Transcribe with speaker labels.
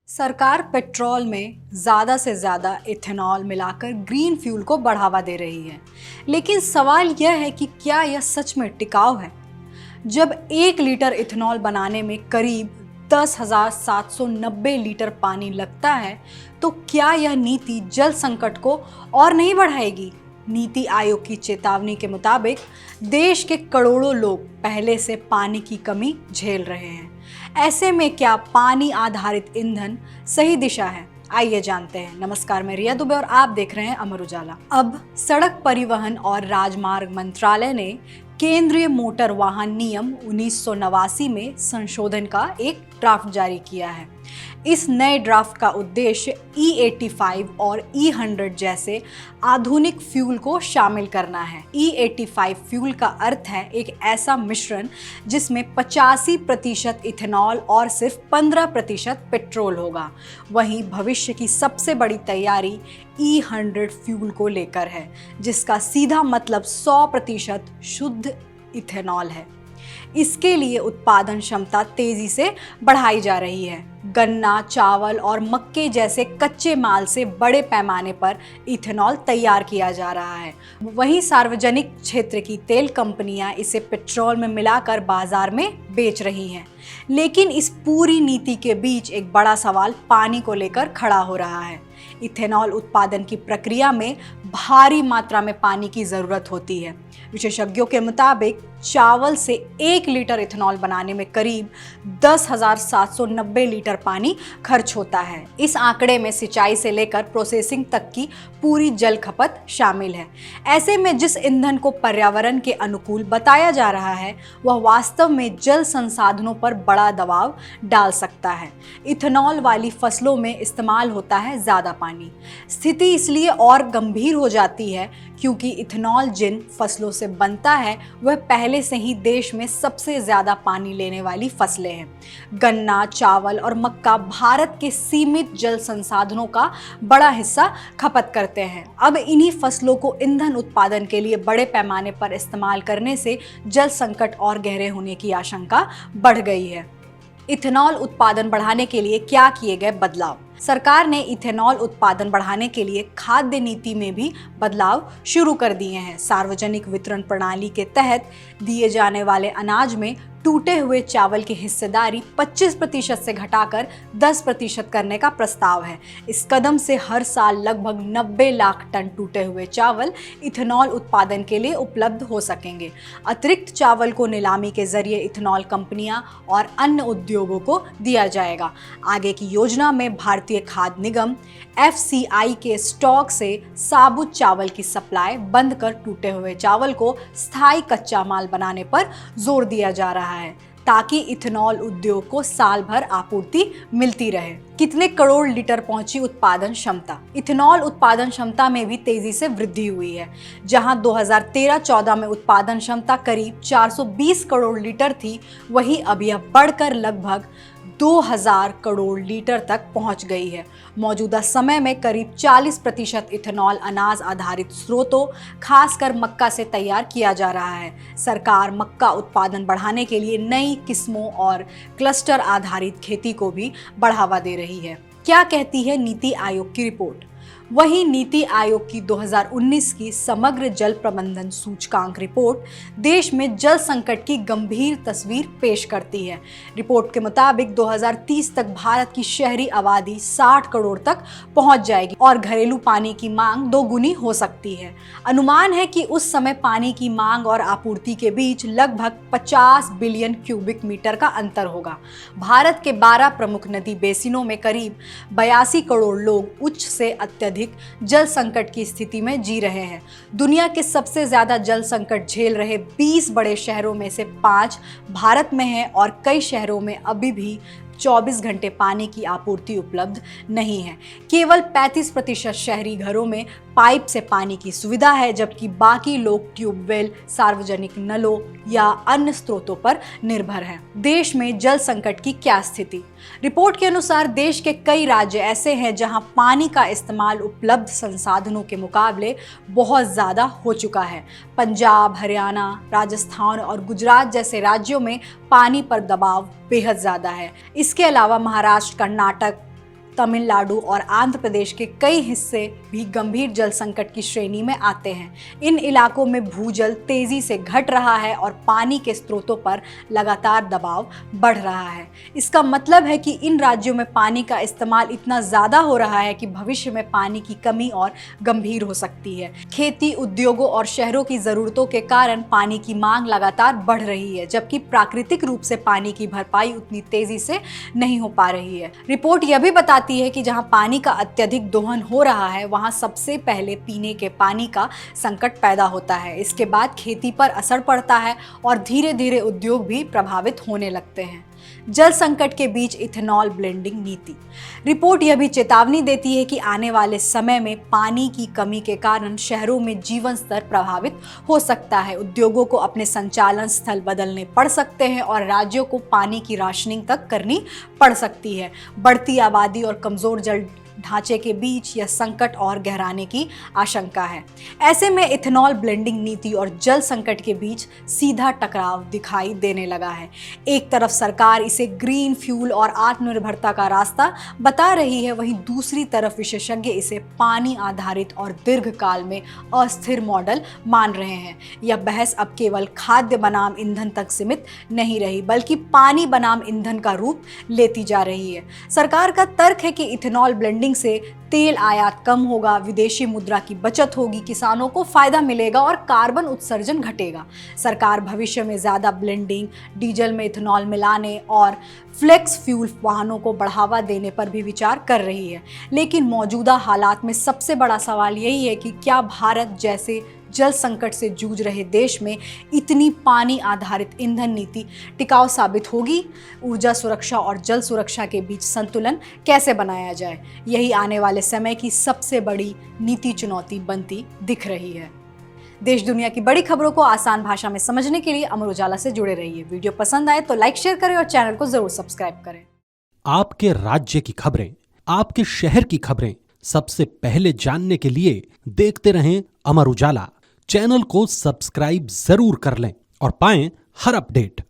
Speaker 1: सरकार पेट्रोल में ज़्यादा से ज़्यादा इथेनॉल मिलाकर ग्रीन फ्यूल को बढ़ावा दे रही है। लेकिन सवाल यह है कि क्या यह सच में टिकाऊ है? जब 1 लीटर इथेनॉल बनाने में करीब 10,790 लीटर पानी लगता है, तो क्या यह नीति जल संकट को और नहीं बढ़ाएगी? नीति आयोग की चेतावनी के मुताबिक देश के करोड़ों लोग पहले से पानी की कमी झेल रहे हैं। ऐसे में क्या पानी आधारित ईंधन सही दिशा है? आइए जानते हैं। नमस्कार, मैं रिया दुबे और आप देख रहे हैं अमर उजाला। अब सड़क परिवहन और राजमार्ग मंत्रालय ने केंद्रीय मोटर वाहन नियम 1989 में संशोधन का एक ड्राफ्ट जारी किया है। इस नए ड्राफ्ट का उद्देश्य E85 और E100 जैसे आधुनिक फ्यूल को शामिल करना है। E85 फ्यूल का अर्थ है एक ऐसा मिश्रण जिसमें 85% इथेनॉल और सिर्फ 15% पेट्रोल होगा। वहीं भविष्य की सबसे बड़ी तैयारी E100 फ्यूल को लेकर है, जिसका सीधा मतलब 100% शुद्ध इथेनॉल है। इसके लिए उत्पादन क्षमता तेजी से बढ़ाई जा रही है। गन्ना, चावल और मक्के जैसे कच्चे माल से बड़े पैमाने पर इथेनॉल तैयार किया जा रहा है। वहीं सार्वजनिक क्षेत्र की तेल कंपनियां इसे पेट्रोल में मिलाकर बाजार में बेच रही हैं। लेकिन इस पूरी नीति के बीच एक बड़ा सवाल पानी को लेकर खड़ा हो रहा है। इथेनॉल उत्पादन की प्रक्रिया में भारी मात्रा में पानी की जरूरत होती है। विशेषज्ञों के मुताबिक चावल से 1 लीटर इथेनॉल बनाने में करीब 10,790 लीटर पानी खर्च होता है। इस आंकड़े में सिंचाई से लेकर प्रोसेसिंग तक की पूरी जल खपत शामिल है। ऐसे में जिस ईंधन को पर्यावरण के अनुकूल बताया जा रहा है, वह वास्तव में जल संसाधनों पर बड़ा दबाव डाल सकता है। इथेनॉल वाली फसलों में इस्तेमाल होता है ज़्यादा पानी। स्थिति इसलिए और गंभीर हो जाती है क्योंकि इथेनॉल जिन फसलों से बनता है वह पहले से ही देश में सबसे ज़्यादा पानी लेने वाली फसलें हैं। गन्ना, चावल और मक्का भारत के सीमित जल संसाधनों का बड़ा हिस्सा खपत करते हैं। अब इन्हीं फसलों को ईंधन उत्पादन के लिए बड़े पैमाने पर इस्तेमाल करने से जल संकट और गहरे होने की आशंका बढ़ गई है। इथेनॉल उत्पादन बढ़ाने के लिए क्या किए गए बदलाव? सरकार ने इथेनॉल उत्पादन बढ़ाने के लिए खाद्य नीति में भी बदलाव शुरू कर दिए हैं। सार्वजनिक वितरण प्रणाली के तहत दिए जाने वाले अनाज में टूटे हुए चावल की हिस्सेदारी 25% से घटाकर 10% करने का प्रस्ताव है। इस कदम से हर साल लगभग 90 लाख टन टूटे हुए चावल इथेनॉल उत्पादन के लिए उपलब्ध हो सकेंगे। अतिरिक्त चावल को नीलामी के जरिए इथेनॉल कंपनियां और अन्य उद्योगों को दिया जाएगा। आगे की योजना में भारतीय खाद्य निगम FCI के स्टॉक से साबुत चावल की सप्लाई बंद कर टूटे हुए चावल को स्थायी कच्चा माल बनाने पर जोर दिया जा रहा है, ताकि इथेनॉल उद्योग को साल भर आपूर्ति मिलती रहे। कितने करोड़ लीटर पहुंची उत्पादन क्षमता? इथेनॉल उत्पादन क्षमता में भी तेजी से वृद्धि हुई है। जहां 2013-14 में उत्पादन क्षमता करीब 420 करोड़ लीटर थी, वहीं अब यह बढ़कर लगभग 2000 करोड़ लीटर तक पहुंच गई है। मौजूदा समय में करीब 40% इथेनॉल अनाज आधारित स्रोतों, खासकर मक्का से तैयार किया जा रहा है। सरकार मक्का उत्पादन बढ़ाने के लिए नई किस्मों और क्लस्टर आधारित खेती को भी बढ़ावा दे रही है। क्या कहती है नीति आयोग की रिपोर्ट? वहीं नीति आयोग की 2019 की समग्र जल प्रबंधन सूचकांक रिपोर्ट देश में जल संकट की गंभीर तस्वीर पेश करती है। रिपोर्ट के मुताबिक 2030 तक भारत की शहरी आबादी 60 करोड़ तक पहुंच जाएगी और घरेलू पानी की मांग दोगुनी हो सकती है। अनुमान है कि उस समय पानी की मांग और आपूर्ति के बीच लगभग 50 बिलियन क्यूबिक मीटर का अंतर होगा। भारत के 12 प्रमुख नदी बेसिनों में करीब 82 करोड़ लोग उच्च से अत्यधिक जल संकट की स्थिति में जी रहे हैं। दुनिया के सबसे ज्यादा जल संकट झेल रहे 20 बड़े शहरों में से 5 भारत में हैं और कई शहरों में अभी भी 24 घंटे पानी की आपूर्ति उपलब्ध नहीं है। केवल 35% शहरी घरों में पाइप से पानी की सुविधा है, जबकि बाकी लोग ट्यूबवेल, सार्वजनिक नलों या अन्य स्रोतों पर निर्भर हैं। देश में जल संकट की क्या स्थिति? रिपोर्ट के अनुसार देश के कई राज्य ऐसे हैं जहां पानी का इस्तेमाल उपलब्ध संसाधनों के मुकाबले बहुत ज़्यादा हो चुका है। पंजाब, हरियाणा, राजस्थान और गुजरात जैसे राज्यों में पानी पर दबाव बेहद ज़्यादा है। इसके अलावा महाराष्ट्र, कर्नाटक, तमिलनाडु और आंध्र प्रदेश के कई हिस्से भी गंभीर जल संकट की श्रेणी में आते हैं। इन इलाकों में भूजल तेजी से घट रहा है और पानी के स्रोतों पर लगातार दबाव बढ़ रहा है। इसका मतलब है कि इन राज्यों में पानी का इस्तेमाल इतना ज़्यादा हो रहा है कि भविष्य में पानी की कमी और गंभीर हो सकती है। खेती, उद्योगों और शहरों की ज़रूरतों के कारण पानी की मांग लगातार बढ़ रही है, जबकि प्राकृतिक रूप से पानी की भरपाई उतनी तेजी से नहीं हो पा रही है। रिपोर्ट यह भी बताती है कि जहां पानी का अत्यधिक दोहन हो रहा है, वहां सबसे पहले पीने के पानी का संकट पैदा होता है। इसके बाद खेती पर असर पड़ता है और धीरे धीरे उद्योग भी प्रभावित होने लगते हैं। जल संकट के बीच इथेनॉल ब्लेंडिंग नीति। रिपोर्ट यह भी चेतावनी देती है कि आने वाले समय में पानी की कमी के कारण शहरों में जीवन स्तर प्रभावित हो सकता है। उद्योगों को अपने संचालन स्थल बदलने पड़ सकते हैं और राज्यों को पानी की राशनिंग तक करनी पड़ सकती है। बढ़ती आबादी और कमजोर जल ढांचे के बीच यह संकट और गहराने की आशंका है। ऐसे में इथेनॉल ब्लेंडिंग नीति और जल संकट के बीच सीधा टकराव दिखाई देने लगा है। एक तरफ सरकार इसे ग्रीन फ्यूल और आत्मनिर्भरता का रास्ता बता रही है, वहीं दूसरी तरफ विशेषज्ञ इसे पानी आधारित और दीर्घकाल में अस्थिर मॉडल मान रहे हैं। यह बहस अब केवल खाद्य बनाम ईंधन तक सीमित नहीं रही, बल्कि पानी बनाम ईंधन का रूप लेती जा रही है। सरकार का तर्क है कि इथेनॉल ब्लेंडिंग से तेल आयात कम होगा, विदेशी मुद्रा की बचत होगी, किसानों को फायदा मिलेगा और कार्बन उत्सर्जन घटेगा। सरकार भविष्य में ज्यादा ब्लेंडिंग, डीजल में इथेनॉल मिलाने और फ्लेक्स फ्यूल वाहनों को बढ़ावा देने पर भी विचार कर रही है। लेकिन मौजूदा हालात में सबसे बड़ा सवाल यही है कि क्या भारत जैसे जल संकट से जूझ रहे देश में इतनी पानी आधारित ईंधन नीति टिकाऊ साबित होगी? ऊर्जा सुरक्षा और जल सुरक्षा के बीच संतुलन कैसे बनाया जाए, यही आने वाले समय की सबसे बड़ी नीति चुनौती बनती दिख रही है। देश दुनिया की बड़ी खबरों को आसान भाषा में समझने के लिए अमर उजाला से जुड़े रहिए। वीडियो पसंद आए तो लाइक, शेयर करें और चैनल को जरूर सब्सक्राइब करें।
Speaker 2: आपके राज्य की खबरें, आपके शहर की खबरें सबसे पहले जानने के लिए देखते रहें अमर उजाला। चैनल को सब्सक्राइब जरूर कर लें और पाएं हर अपडेट।